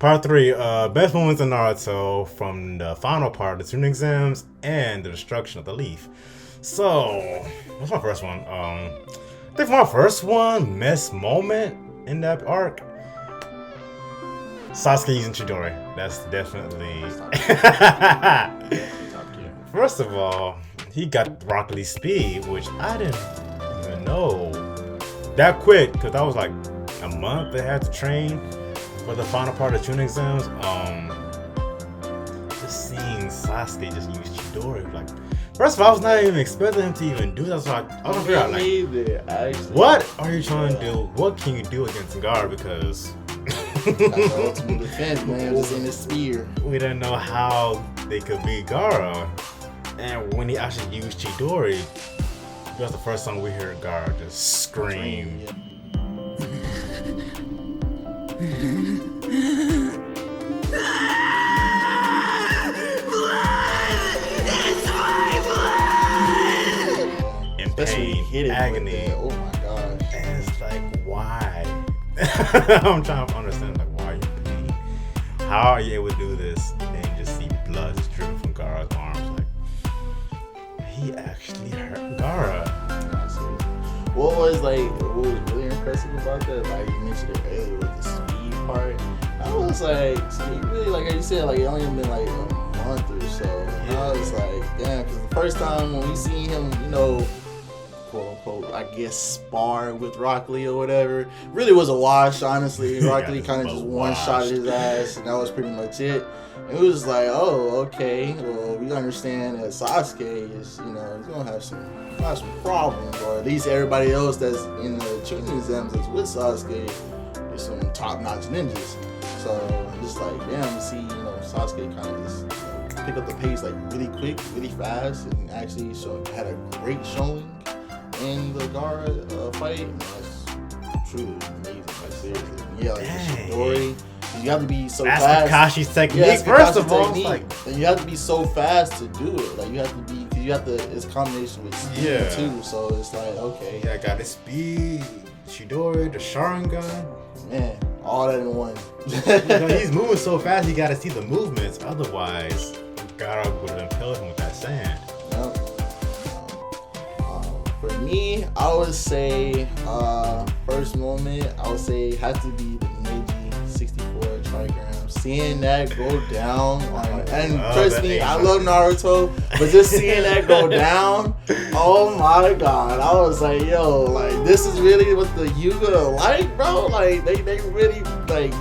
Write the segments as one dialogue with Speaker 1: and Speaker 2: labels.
Speaker 1: Part 3, best moments in Naruto from the final part, the tuning exams, and the destruction of the leaf. So, what's my first one? I think for my first one, best moment in that arc, Sasuke using Chidori. That's definitely... First of all, he got Rock Lee speed, which I didn't even know that quick, because that was like a month they had to train for the final part of the tuning exams. Just seeing Sasuke just use Chidori, like, first of all, I was not even expecting him to even do that. So I was figure out, like, what are you trying to do? What can you do against Gaara? Because
Speaker 2: ultimate defense, man, was in his spear.
Speaker 1: We didn't know how they could beat Gaara, and when he actually used Chidori, that was the first time we heard Gaara just scream. In pain, agony.
Speaker 2: Oh my gosh.
Speaker 1: And it's like, why? I'm trying to understand, like, why are you in pain? How are you able to do this and just see blood just dripping from Gaara's arms? Like, he actually hurt Gaara.
Speaker 2: What was really impressive about that? Like you mentioned it earlier with the speed part. I was like, so he really, like you said, like it only been like a month or so. And I was like, damn, because the first time when we seen him, you know, quote unquote, I guess spar with Rock Lee or whatever, really was a wash, honestly. Rock Lee kind of just one-shot his ass, and that was pretty much it. And it was like, oh, okay, well, we understand that Sasuke is, you know, he's gonna have some problems, or at least everybody else that's in the tuning exams that's with Sasuke is some top-notch ninjas. So just like, damn, see, you know, Sasuke kind of just, you know, pick up the pace like really quick, really fast, and actually had a great showing in the Gaara fight. And that's truly amazing, like seriously. Yeah, like the Chidori. You have to be so fast.
Speaker 1: That's Kakashi's technique. First of all,
Speaker 2: and you have to be so fast to do it. Like you have to be, because you have to. It's a combination with speed too. So it's like, okay.
Speaker 1: Yeah, I got the speed, Chidori, the Sharingan.
Speaker 2: Man, all that in one.
Speaker 1: He's moving so fast. You got to see the movements. Otherwise, Gaara would have impaled him with that sand.
Speaker 2: Yep. For me, I would say first moment. I would say it has to be the Neji 64 trigram. Seeing that go down, and trust me, I love Naruto, but just seeing that go down, oh my god, I was like, yo, like this is really what the Yuga are like, bro. Like they really like.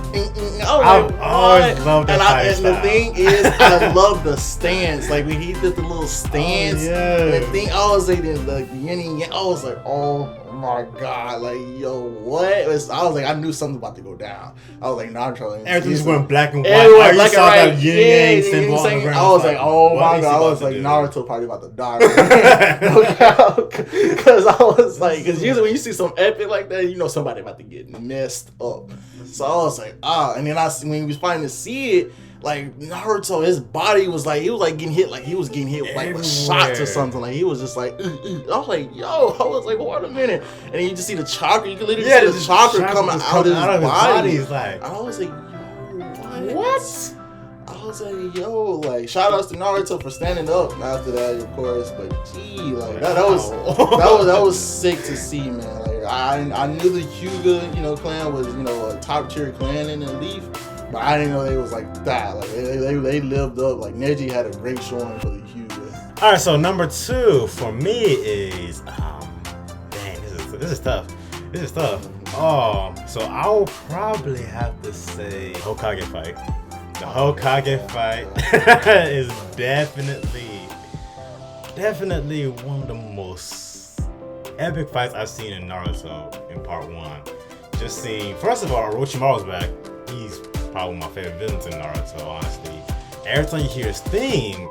Speaker 1: I always love that.
Speaker 2: And the thing is, I love the stance. Like when he did the little stance, the thing, I was like the yin and yang. I was like, oh my god, like yo, what? I was like, I knew something about to go down. I was like, Naruto.
Speaker 1: Everything just went black and white.
Speaker 2: Everywhere black and white.
Speaker 1: That yin yang symbol on the ground.
Speaker 2: I was like, oh my god. I was like, Naruto probably about to die. Because I was like, because usually when you see some epic like that, you know somebody about to get messed up. So I was like, and then when we was finally to see it, like Naruto, his body was like, he was like getting hit, like he was getting hit like with shots or something. Like he was just like, I was like, yo, I was like, wait a minute. And then you just see the chakra, you can literally see the chakra coming out of his body.
Speaker 1: Like,
Speaker 2: I was like, yo, what? I was like, yo, like shout outs to Naruto for standing up after that, of course. But gee, like that was sick to see, man. Like I knew the Hyuga, you know, clan was, you know, a top tier clan in the Leaf. But I didn't know they was like that. Like they lived up. Like Neji had a great showing for the Hyuga.
Speaker 1: All right, so number 2 for me is dang, this is tough. This is tough. So I'll probably have to say Hokage fight. The Hokage fight is definitely one of the most epic fights I've seen in Naruto in part 1. Just seeing, first of all, Orochimaru's back. He's probably my favorite villains in Naruto, honestly. Every time you hear his theme,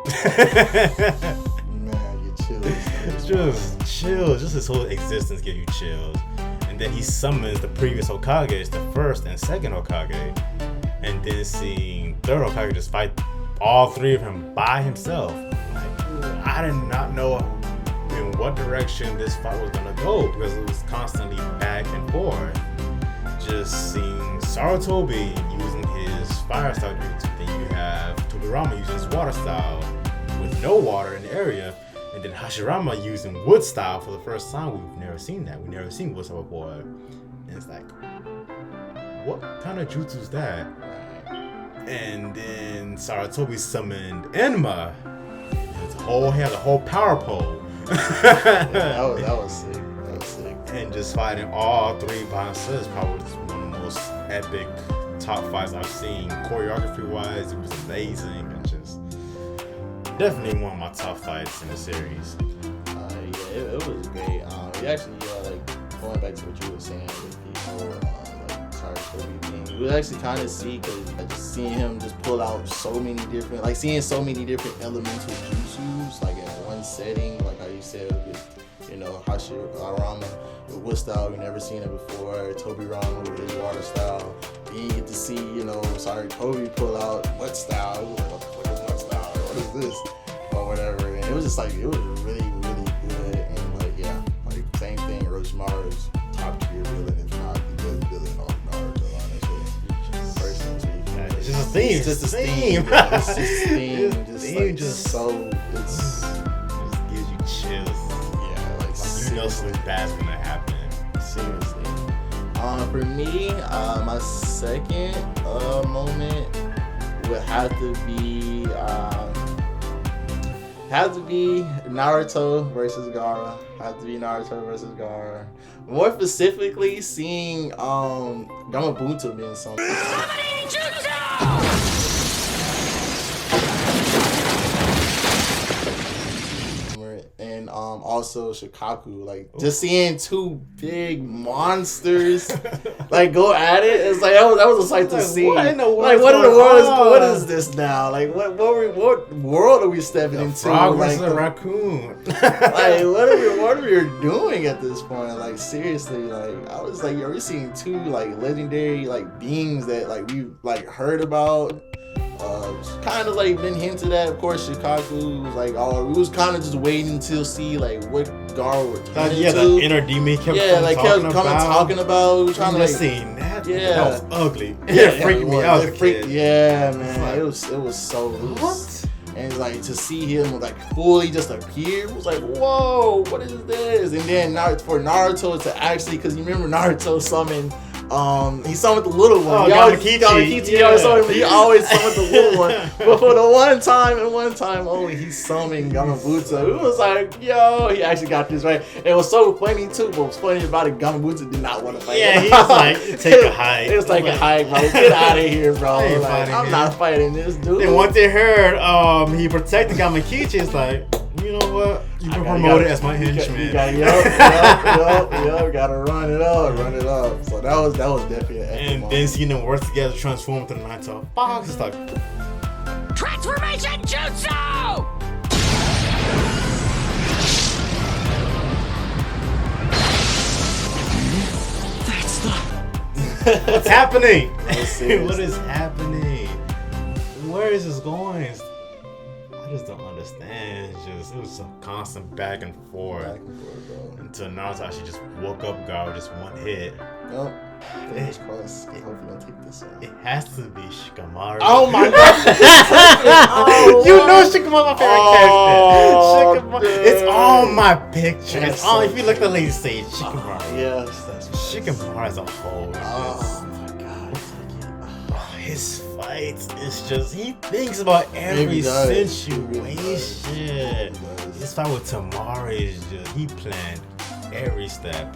Speaker 2: man, you chills.
Speaker 1: Just chills. Just his whole existence gives you chills. And then he summons the previous Hokages, the first and second Hokage. And then seeing third Hokage just fight all 3 of them by himself. Like, I did not know in what direction this fight was gonna go because it was constantly back and forth. Just seeing Sarutobi using his fire style jutsu. Then you have Tobirama using his water style with no water in the area. And then Hashirama using wood style for the first time. We've never seen that. We've never seen wood style before. And it's like, what kind of jutsu is that? And then Saratobi summoned Enma. He had a whole power pole.
Speaker 2: that was sick. That was sick.
Speaker 1: And just fighting all three by himself is probably just one of the most epic top fights I've seen. Choreography wise, it was amazing. And just definitely one of my top fights in the series.
Speaker 2: Yeah, it was great. We actually, like, going back to what you were saying with the whole, Saratobi thing, we actually kind of see, because just seeing him just pull out so many different, like, seeing so many different elemental jutsus, like, in one setting, like how you said with, Hashirama with wood style, we've never seen it before, Tobirama with his water style, then you get to see, Saratobi pull out what style, it was like, what is what style, what is this, or whatever, and it was just like, it was really, really good, and like, yeah, like, same thing, Orochimaru's top tier villain, if not the best villain on Naruto, honestly, personally.
Speaker 1: It's just a theme.
Speaker 2: It's just a
Speaker 1: theme.
Speaker 2: It's just a theme.
Speaker 1: Just gives you chills.
Speaker 2: Yeah, like
Speaker 1: you know something bad's gonna happen.
Speaker 2: Seriously. For me, my second moment would have to be Naruto versus Gaara. More specifically, seeing Gamabunta being something. And also Shikaku, like just seeing two big monsters like go at it. It's like that was a sight to see.
Speaker 1: What in the world?
Speaker 2: Like what in the world what is this now? Like what world are we stepping into?
Speaker 1: Frog
Speaker 2: like
Speaker 1: versus a raccoon.
Speaker 2: Like what are we doing at this point? Like seriously, like I was like, are we seeing two like legendary like beings that like we like heard about? Kind of like been hinted at. Of course, Shikaku was like, we was kind of just waiting to see like what Gaara would turn into.
Speaker 1: The inner demon kept
Speaker 2: talking about. We were trying to like
Speaker 1: seeing that.
Speaker 2: Yeah,
Speaker 1: that was ugly.
Speaker 2: Yeah,
Speaker 1: it freaked me out.
Speaker 2: Yeah, man,
Speaker 1: like,
Speaker 2: it was so.
Speaker 1: What?
Speaker 2: And like to see him like fully just appear, it was like, whoa, what is this? And then for Naruto to actually, because you remember Naruto summoned. He summoned the little one. He always summoned the little one. But for the one time only, he summoned Gamabunta. It was like, yo, he actually got this right. It was so funny too. But what's funny about it, Gamabunta did not want to fight.
Speaker 1: Yeah, he was like, take a hike.
Speaker 2: It was like a hike, bro. Get out of here, bro. I'm not fighting this dude.
Speaker 1: Then once they heard he protected Gamakichi, it's like, you know what? You've been promoted as my henchman.
Speaker 2: Gotta run it up. So that was definitely an epic moment.
Speaker 1: Then seeing them work together, transform into the Naruto box, it's like
Speaker 3: transformation jutsu.
Speaker 1: What's happening? What is happening? Where is this going? I just don't understand. It was a constant back and forth until Naruto actually just woke up Gaara just one hit.
Speaker 2: Yep. Fingers crossed. I hope you don't take this one.
Speaker 1: It has to be Shikamaru.
Speaker 2: Oh my god!
Speaker 1: You know Shikamaru's my favorite character. Shikamaru. It's on my picture. It's on. If you look at the lady say Shikamaru.
Speaker 2: Yes, that's
Speaker 1: Shikamaru as a whole.
Speaker 2: Oh my god.
Speaker 1: His fights, it's just, he thinks about every situation. His fight with Tamari is just, he planned every step.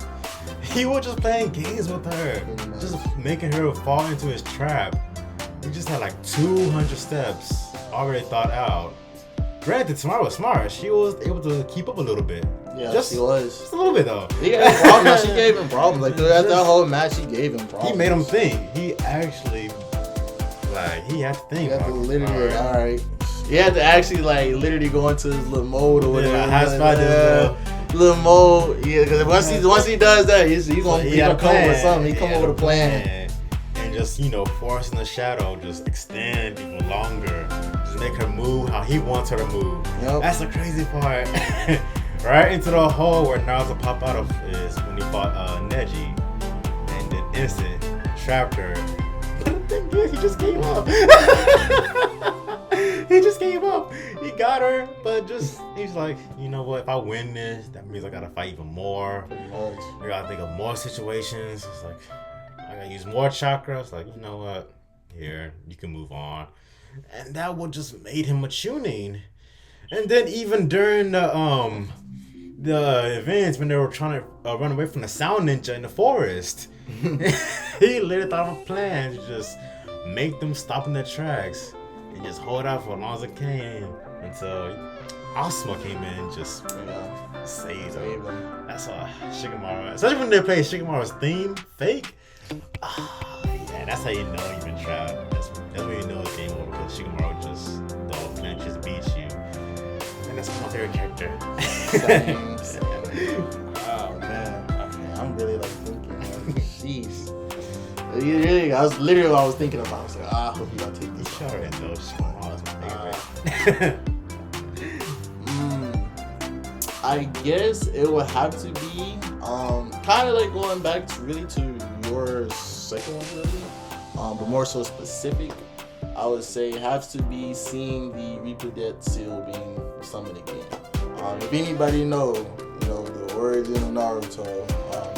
Speaker 1: He was just playing games with her, just making her fall into his trap. He just had like 200 steps already thought out. Granted, Tamari was smart. She was able to keep up a little bit.
Speaker 2: Yeah, she was.
Speaker 1: Just a little bit though.
Speaker 2: She gave him problems. Like throughout that whole match, she gave him problems.
Speaker 1: He made him think. He actually, like, he had to think.
Speaker 2: He had to literally, alright. He had to actually, like, literally go into his little mode or whatever. Little mode. Yeah, because once he does that, he's gonna come up with something. He come up with a plan.
Speaker 1: And just, forcing the shadow, just extend even longer. Just make her move how he wants her to move.
Speaker 2: Yep.
Speaker 1: That's the crazy part. Right into the hole where Naruto popped out of is when he fought Neji. And then instant trapped her. But the thing He just gave up. He just gave up. He got her, but he's like, you know what? If I win this, that means I gotta fight even more. I gotta think of more situations. It's like I gotta use more chakra. It's like, you know what? Here, you can move on. And that would just made him a Chunin. And then even during the events when they were trying to run away from the sound ninja in the forest, he literally thought of a plan to just make them stop in their tracks and just hold out for as long as it can until Asuma came in and just saved them. That's why Shikamaru, especially when they play Shikamaru's theme, Fake. Yeah, that's how you know you've been trapped. That's when you know it's game over, because Shikamaru just the whole plan just beats you. And that's my favorite character.
Speaker 2: Same. Oh man, okay, I'm really like thinking, like, jeez. I was literally what I was thinking about. I was like, I hope you don't take this.
Speaker 1: Sure, and those Shikamaru's my favorite.
Speaker 2: I guess it would have to be kind of like going back to your second one, really, but more so specific. I would say it has to be seeing the Reaper Death Seal being summoned again. If anybody know, the origin of Naruto,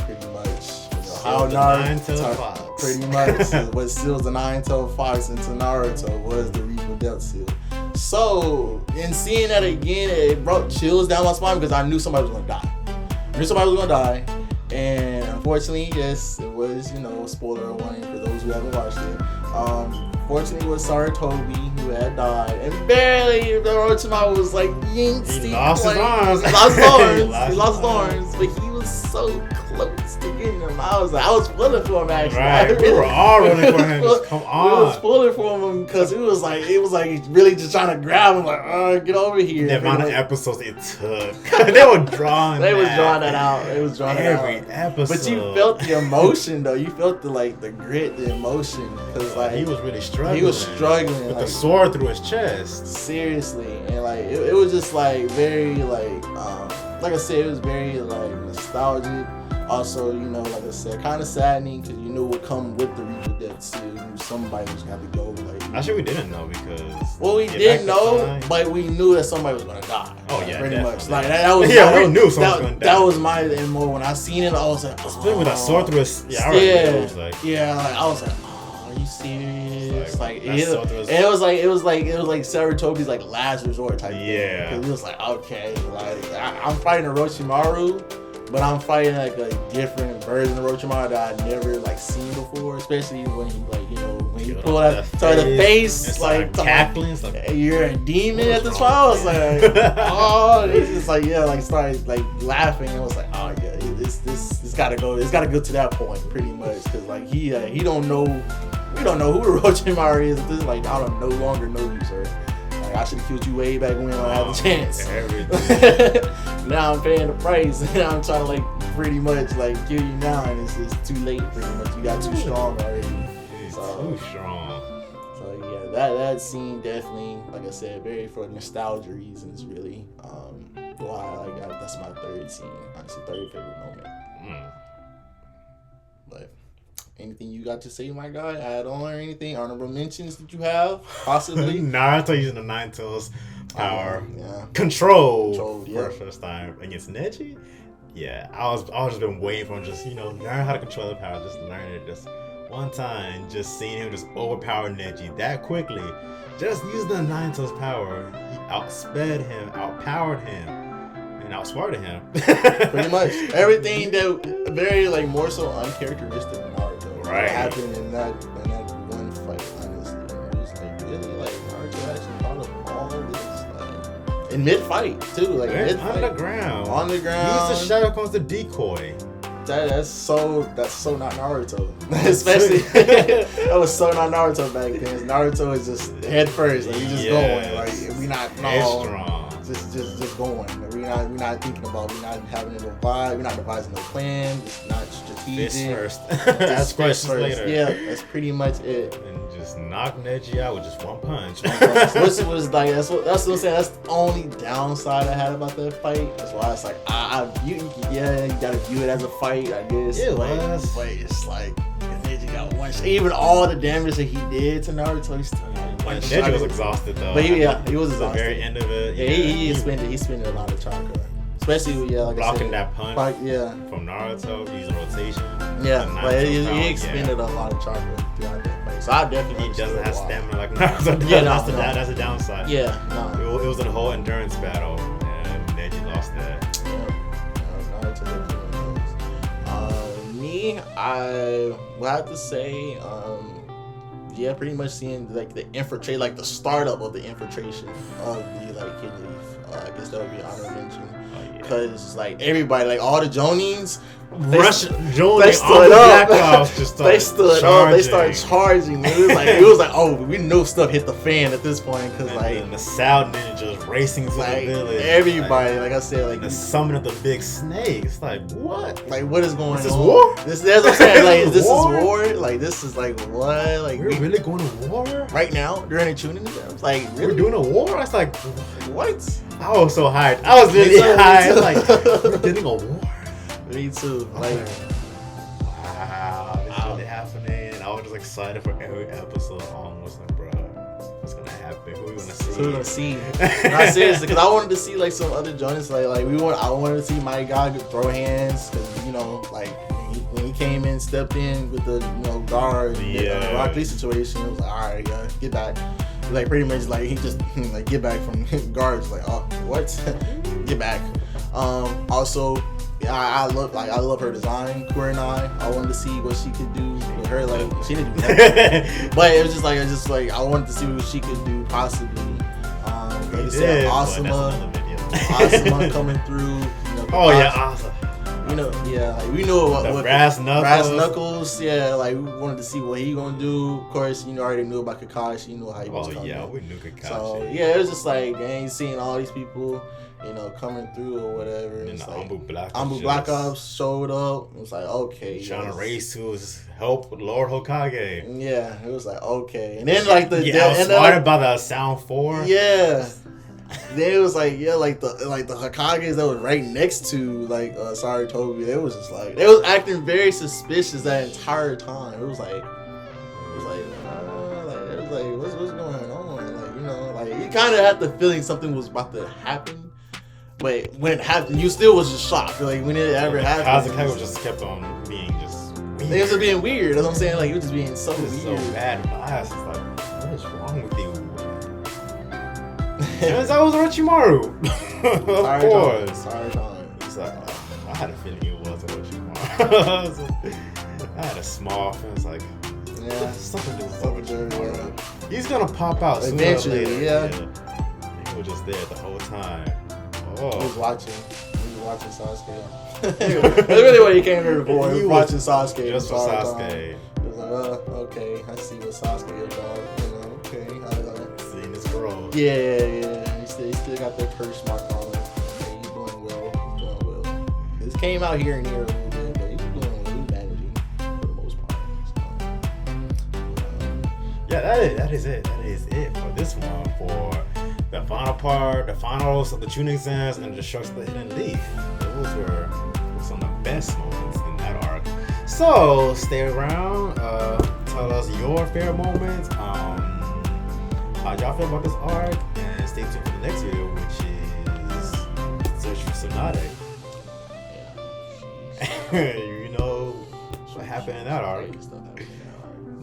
Speaker 2: pretty much, how Naruto, pretty much, what seals the Nine-Tailed Fox into Naruto was the Reaper Death Seal. So, in seeing that again, it brought chills down my spine because I knew somebody was gonna die. And unfortunately, yes, it was, spoiler warning for those who haven't watched it. Fortunately, it was Saratobi who had died, and barely Orochimaru was like yinked.
Speaker 1: He lost his arms.
Speaker 2: He lost his arms, but he was so close to getting him. I was pulling for him actually.
Speaker 1: Right, we were all running for him. Just come on.
Speaker 2: We was pulling for him because it was like really just trying to grab him, like, get over here.
Speaker 1: The amount of episodes it took, they were drawing.
Speaker 2: They was drawing that out. It was drawing
Speaker 1: every
Speaker 2: out.
Speaker 1: episode.
Speaker 2: But you felt the emotion though. You felt the grit, the emotion, because
Speaker 1: he was really struggling.
Speaker 2: He was struggling
Speaker 1: with the sword through his chest.
Speaker 2: Seriously, and like it was just like very like I said, it was very like nostalgic. Also, like I said, kind of saddening because you knew what would come with the Reaper Death Seal. You knew somebody was gonna have to go. Like,
Speaker 1: actually, we didn't know because.
Speaker 2: Well, we didn't know, but we knew that somebody was gonna die.
Speaker 1: Oh yeah,
Speaker 2: pretty
Speaker 1: definitely.
Speaker 2: much. Like that was.
Speaker 1: Yeah, we knew someone was gonna die.
Speaker 2: That was my MO when I seen it. I was like,
Speaker 1: especially with that sword through his. Yeah, I was like.
Speaker 2: Yeah, like I was like, are you serious? Like it was like Saratobi's like last resort type thing.
Speaker 1: Yeah.
Speaker 2: Because it was like, okay, like I'm fighting Orochimaru, but I'm fighting like a different version of Orochimaru that I'd never like seen before. Especially when he when you pull out the face like
Speaker 1: cackling,
Speaker 2: you're a demon at the time. I was like, oh, it's just like started like laughing. It was like, oh yeah, this gotta go. It's gotta go to that point pretty much because like he don't know. We don't know who Orochimaru is. This is like I don't no longer know you, sir. Like I should have killed you way back when I had the chance. Now I'm paying the price, and I'm trying to like pretty much like kill you now, and it's just too late. Pretty much, you got too strong already.
Speaker 1: Too strong.
Speaker 2: So yeah, that scene definitely, like I said, very for nostalgia reasons, really. Why I like that. That's my third scene. Honestly, third favorite moment. But. Anything you got to say, my guy? Add on or anything? Honorable mentions that you have? Possibly?
Speaker 1: Naruto using the Nine-Tails power. Control for the first time against Neji. Yeah, I was just been waiting for him just, learn how to control the power. Just learn it just one time. Just seeing him just overpower Neji that quickly. Just using the Nine-Tails power. He outsped him, outpowered him. And outsmarted him.
Speaker 2: Pretty much. Everything that very like more so uncharacteristic of Naruto.
Speaker 1: Right.
Speaker 2: Happened in that one fight, honestly. It was like really like Naruto actually thought of all this like in mid-fight too. Like mid-fight.
Speaker 1: On the ground.
Speaker 2: He
Speaker 1: used the Shadow Clones to decoy.
Speaker 2: That's so not Naruto. Especially that was so not Naruto back then. Naruto is just head first. Like you just going. Like we not
Speaker 1: strong.
Speaker 2: Just going. We're not thinking about. We're not having no vibe. We're not devising no plan. It's not strategic.
Speaker 1: Fist first. That's questions later.
Speaker 2: Yeah, that's pretty much it.
Speaker 1: And just knock Neji out with just one punch.
Speaker 2: Which was like that's what I'm saying. That's the only downside I had about that fight. That's why it's like you gotta view it as a fight, I guess.
Speaker 1: It
Speaker 2: was.
Speaker 1: was.
Speaker 2: But it's like Neji got one shot. Even all the damage that he did to Naruto, he still got one shot.
Speaker 1: Neji was exhausted though.
Speaker 2: But he was
Speaker 1: At the
Speaker 2: exhausted.
Speaker 1: very end of it.
Speaker 2: Yeah, he spending a lot of chakra. Especially with, like
Speaker 1: blocking
Speaker 2: I said,
Speaker 1: that punch from Naruto, using rotation.
Speaker 2: Yeah, but he
Speaker 1: power,
Speaker 2: expended a lot of chakra throughout that fight. So I definitely
Speaker 1: He doesn't have stamina like Naruto.
Speaker 2: Yeah,
Speaker 1: that's the downside.
Speaker 2: Yeah, no.
Speaker 1: It was a whole endurance battle, and Neji lost that.
Speaker 2: Naruto definitely knows. Me, I would have to say, yeah, pretty much seeing like the infiltrate, like the startup of the infiltration of the like Kid Leaf. I guess that would be an honorable mention. Because like everybody, like all the Jonins,
Speaker 1: They
Speaker 2: stood up. They stood up. They started charging. It was like, oh, we know stuff hit the fan at this point. Because like
Speaker 1: the Sound Ninjas racing to
Speaker 2: like,
Speaker 1: the village.
Speaker 2: Everybody, like I said, like
Speaker 1: the summon of the big snake. It's like what?
Speaker 2: Like what is going on?
Speaker 1: Is this war?
Speaker 2: That's what I'm saying. Like this is war. Like this is like what? Like
Speaker 1: we're really going to war
Speaker 2: right now during the tuning exams? Like really?
Speaker 1: We're doing a war? I was like
Speaker 2: what?
Speaker 1: I was so hyped. I was really hyped. Like we're getting a war.
Speaker 2: Me too. Like
Speaker 1: wow, this really happening. And I was just excited for every episode. Almost like, bro, what's gonna happen? Who we gonna see?
Speaker 2: Who we gonna see? Not seriously, because I wanted to see like some other Jonas. Like I wanted to see my guy throw hands, because like when he came in, stepped in with the guard, the Rock Lee situation. It was like, all right, get back. Like pretty much like he just like get back from guards. Like, oh, what? Get back. Also. Yeah, I love her design, Kurenai. I wanted to see what she could do with her. Like she didn't do that, but it was just like I wanted to see what she could do possibly. Like you said, Asuma coming through.
Speaker 1: Asa.
Speaker 2: Like we knew what
Speaker 1: brass
Speaker 2: knuckles. Yeah, like we wanted to see what he gonna do. Of course, already knew about Kakashi. You know how he was coming.
Speaker 1: Yeah, we knew Kakashi.
Speaker 2: So yeah, it was just like, dang, seeing all these people. Coming through or whatever.
Speaker 1: And
Speaker 2: it's
Speaker 1: the
Speaker 2: like,
Speaker 1: Anbu
Speaker 2: Black Ops showed up. It was like, okay.
Speaker 1: Trying to race to help Lord Hokage.
Speaker 2: Yeah, it was like, okay. And then like the
Speaker 1: outsmarted by the Sound 4.
Speaker 2: Yeah. Then it was like, like the Hokages that was right next to like Saratobi. It was just like they was acting very suspicious that entire time. It was like what's going on? Like you kind of had the feeling something was about to happen. But when it happened, you still was just shocked. Like when it ever happened,
Speaker 1: Kazakage just kept on being just weird.
Speaker 2: It was just being weird. That's what I'm saying. Like he was just being so weird.
Speaker 1: So bad vibes. It's like, what is wrong with you? That was Orochimaru. Of course.
Speaker 2: Sorry, time.
Speaker 1: He's like, I had a feeling it was Orochimaru. I had a small feeling. It's like, something to do with Orochimaru. He's gonna pop out
Speaker 2: eventually.
Speaker 1: Sooner or later.
Speaker 2: Yeah.
Speaker 1: He was just there the whole time.
Speaker 2: Oh. He was watching Sasuke. That's really what he came here for. He was watching Sasuke.
Speaker 1: Just for Sasuke.
Speaker 2: He was like, okay, I see what Sasuke is about. Okay.
Speaker 1: Seeing his growth.
Speaker 2: Yeah. He still got that curse mark on him. Okay, he's doing well. This came out here and here a little bit, but he's doing well. He's managing for the most part. So,
Speaker 1: yeah, that is it. That is it for this one. For the final part, the finals of the tuning exams, and the destruction of the hidden leaf. Those were some of the best moments in that arc. So stay around. Tell us your favorite moments. How y'all feel about this arc, and stay tuned for the next video, which is Search for Tsunade. You know what happened in that arc.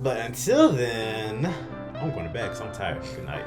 Speaker 1: But until then, I'm going to bed because I'm tired. Good night.